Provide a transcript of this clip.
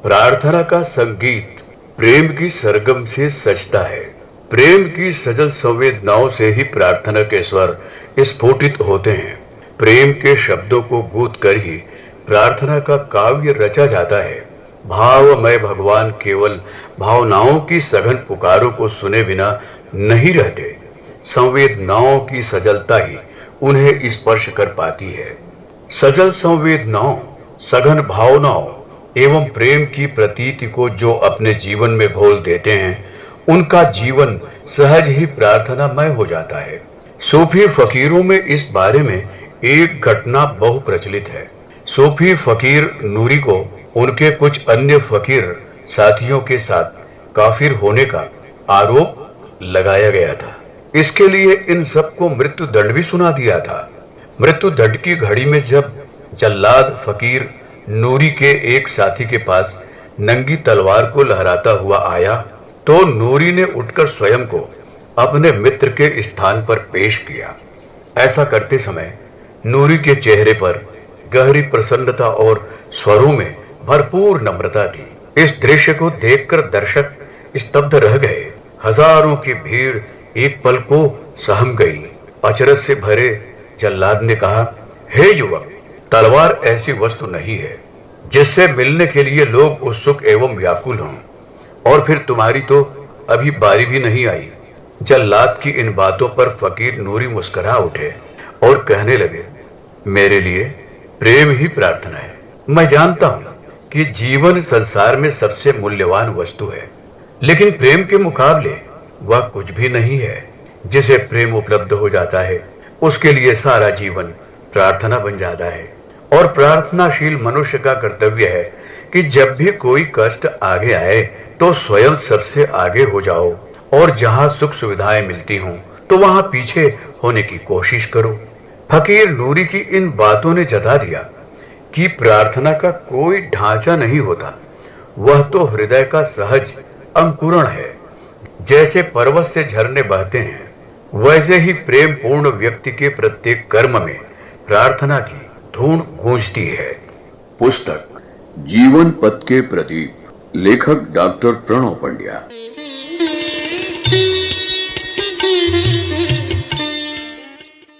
प्रार्थना का संगीत प्रेम की सरगम से सजता है। प्रेम की सजल संवेदनाओं से ही प्रार्थना के स्वर स्फुटित होते हैं। प्रेम के शब्दों को गूंथ कर ही प्रार्थना का काव्य रचा जाता है। भावमय भगवान केवल भावनाओं की सघन पुकारों को सुने बिना नहीं रहते। संवेदनाओं की सजलता ही उन्हें स्पर्श कर पाती है। सजल संवेदनाओं, सघन भावनाओं एवं प्रेम की प्रतीति को जो अपने जीवन में घोल देते हैं, उनका जीवन सहज ही प्रार्थनामय हो जाता है। सूफी फकीरों में इस बारे में एक घटना बहु प्रचलित है। सूफी फकीर नूरी को उनके कुछ अन्य फकीर साथियों के साथ काफिर होने का आरोप लगाया गया था। इसके लिए इन सबको मृत्यु दंड भी सुना दिया था। मृत्यु दंड की घड़ी में जब जल्लाद फकीर नूरी के एक साथी के पास नंगी तलवार को लहराता हुआ आया, तो नूरी ने उठकर स्वयं को अपने मित्र के स्थान पर पेश किया। ऐसा करते समय नूरी के चेहरे पर गहरी प्रसन्नता और स्वरों में भरपूर नम्रता थी। इस दृश्य को देखकर दर्शक स्तब्ध रह गए। हजारों की भीड़ एक पल को सहम गई। अचरज से भरे जल्लाद ने कहा, हे युवक, तलवार ऐसी वस्तु नहीं है जिससे मिलने के लिए लोग उत्सुक एवं व्याकुल हों, और फिर तुम्हारी तो अभी बारी भी नहीं आई। जल्लाद की इन बातों पर फकीर नूरी मुस्कुरा उठे और कहने लगे, मेरे लिए प्रेम ही प्रार्थना है। मैं जानता हूं कि जीवन संसार में सबसे मूल्यवान वस्तु है, लेकिन प्रेम के मुकाबले वह कुछ भी नहीं है। जिसे प्रेम उपलब्ध हो जाता है, उसके लिए सारा जीवन प्रार्थना बन जाता है। और प्रार्थनाशील मनुष्य का कर्तव्य है कि जब भी कोई कष्ट आगे आए तो स्वयं सबसे आगे हो जाओ, और जहां सुख सुविधाएं मिलती हों तो वहां पीछे होने की कोशिश करो। फकीर नूरी की इन बातों ने जता दिया कि प्रार्थना का कोई ढांचा नहीं होता, वह तो हृदय का सहज अंकुरण है। जैसे पर्वत से झरने बहते हैं, वैसे ही प्रेम पूर्ण व्यक्ति के प्रत्येक कर्म में प्रार्थना की धून गूंजती है। पुस्तक जीवन पथ के प्रदीप, लेखक डॉक्टर प्रणव पंड्या।